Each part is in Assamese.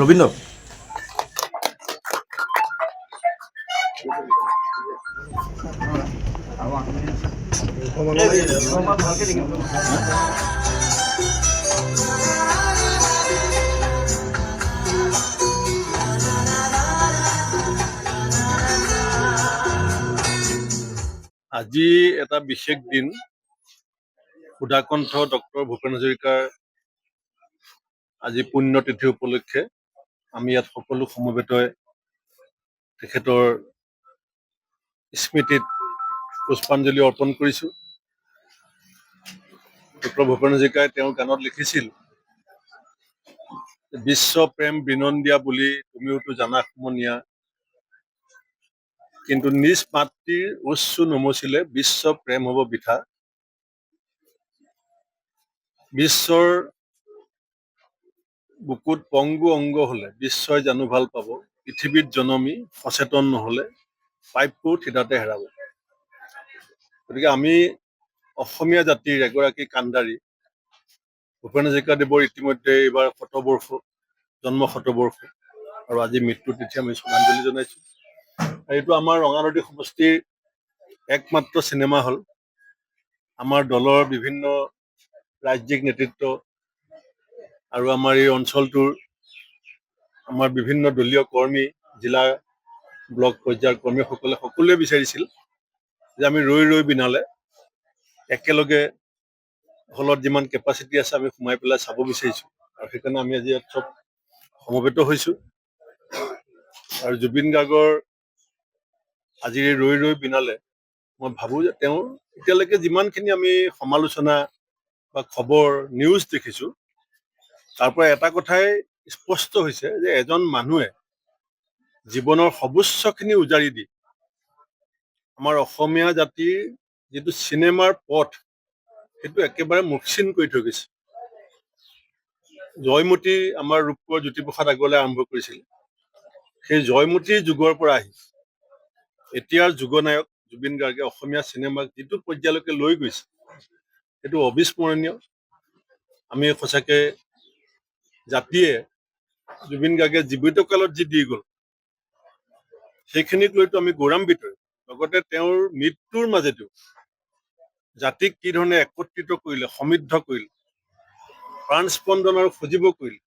ৰবীন্দ্ৰ আজি এটা বিশেষ দিন। সুধাকণ্ঠ ডক্টৰ ভূপেন হাজৰিকাৰ আজি পুণ্যতিথি উপলক্ষে আমি ইয়াত সকলো সমবেত তেখেতৰ স্মৃতিত পুষ্পাঞ্জলি অৰ্পণ কৰিছোঁ। ডক্টৰ ভূপেন হাজৰিকাই তেওঁৰ গানত লিখিছিল, বিশ্ব প্ৰেম বিনন্দিয়া বুলি তুমিওতো জানা সমনীয়া, কিন্তু নিজ মাতৃৰ উচ্চ নমচিলে বিশ্ব প্ৰেম হ'ব বৃথা। বিশ্বৰ বুকুত পংগু অংগ হলে বিশ্বই জানো ভাল পাব, পৃথিৱীত জনমী সচেতন নহলে প্ৰাপ্যও থিতাতে হেৰাব। গতিকে আমি অসমীয়া জাতিৰ এগৰাকী কাণ্ডাৰী ভূপেন হাজৰিকাদেৱৰ ইতিমধ্যে এইবাৰ জন্ম শতবৰ্ষ, আৰু আজি মৃত্যু তিথি আমি শ্ৰদ্ধাঞ্জলি জনাইছো। এইটো আমাৰ ৰঙানদী সমষ্টিৰ একমাত্ৰ চিনেমা হল। আমাৰ দলৰ বিভিন্ন ৰাজ্যিক নেতৃত্ব আৰু আমাৰ এই অঞ্চলটোৰ আমাৰ বিভিন্ন দলীয় কৰ্মী, জিলা ব্লক পৰ্যায়ৰ কৰ্মীসকলে সকলোৱে বিচাৰিছিল যে আমি ৰৈ ৰৈ বিনালে একেলগে হলত যিমান কেপাচিটি আছে আমি সোমাই পেলাই চাব বিচাৰিছোঁ, আৰু সেইকাৰণে আমি আজি ইয়াত চব সমবেত হৈছোঁ। আৰু জুবিন গাৰ্গৰ আজিৰ ৰৈ ৰৈ বিনালে মই ভাবোঁ যে তেওঁৰ এতিয়ালৈকে যিমানখিনি আমি সমালোচনা বা খবৰ নিউজ দেখিছোঁ, তাৰ পৰা এটা কথাই স্পষ্ট হৈছে যে এজন মানুহে জীৱনৰ সৰ্বোচ্চখিনি উজাৰি দি আমাৰ অসমীয়া জাতিৰ যিটো চিনেমাৰ পথ সেইটো একেবাৰে মসৃণ কৰি থৈ গৈছে। জয়মতী আমাৰ ৰূপকোঁৱৰ জ্যোতিপ্ৰসাদ আগৰৱালাই আৰম্ভ কৰিছিল, সেই জয়মতীৰ যুগৰ পৰা আহি এতিয়াৰ যুগনায়ক জুবিন গাৰ্গে অসমীয়া চিনেমাক যিটো পৰ্যায়লৈকে লৈ গৈছে সেইটো অবিস্মৰণীয়। আমি সঁচাকে জাতিয়ে জুবিন গাৰ্গে জীৱিত কালত যি দি গ'ল সেইখিনিক লৈতো আমি গৌৰৱান্বিত। লগতে তেওঁৰ মৃত্যুৰ মাজেদিও জাতিক কি ধৰণে একত্ৰিত কৰিলে, সমৃদ্ধ কৰিলে, প্ৰাণ স্পন্দন আৰু সজীৱ কৰিলে,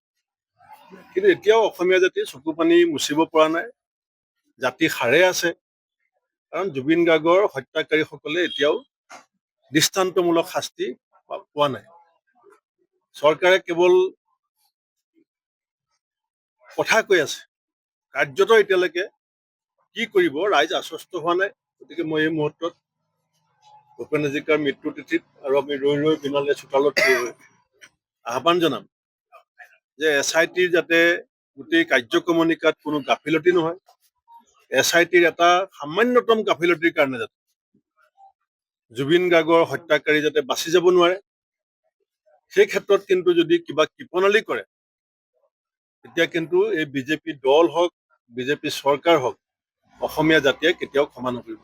কিন্তু এতিয়াও অসমীয়া জাতিয়ে চকু পানী মুচিব পৰা নাই। জাতি সাৰে আছে, কাৰণ জুবিন গাৰ্গৰ হত্যাকাৰীসকলে এতিয়াও দৃষ্টান্তমূলক শাস্তি পোৱা নাই। চৰকাৰে কেৱল কথা কৈ আছে, কাৰ্যত এতিয়ালৈকে কি কৰিব ৰাইজ আশ্বস্ত হোৱা নাই। গতিকে মই এই মুহূৰ্তত ভূপেন হাজৰিকাৰ মৃত্যু তিথিত আৰু আমি ৰৈ ৰৈ বিনালে চোতালত আহ্বান জনাম যে SITৰ যাতে গোটেই কাৰ্যক্ৰমণিকাত কোনো গাফিলতি নহয়। SITৰ এটা সামান্যতম গাফিলতিৰ কাৰণে যাতে জুবিন গাৰ্গৰ হত্যাকাৰী যাতে বাচি যাব নোৱাৰে, সেই ক্ষেত্ৰত কিন্তু যদি কিবা কৃপণালি কৰে তেতিয়া কিন্তু এই বিজেপি দল হওক, বিজেপি চৰকাৰ হওক, অসমীয়া জাতিয়ে কেতিয়াও ক্ষমা নকৰিব।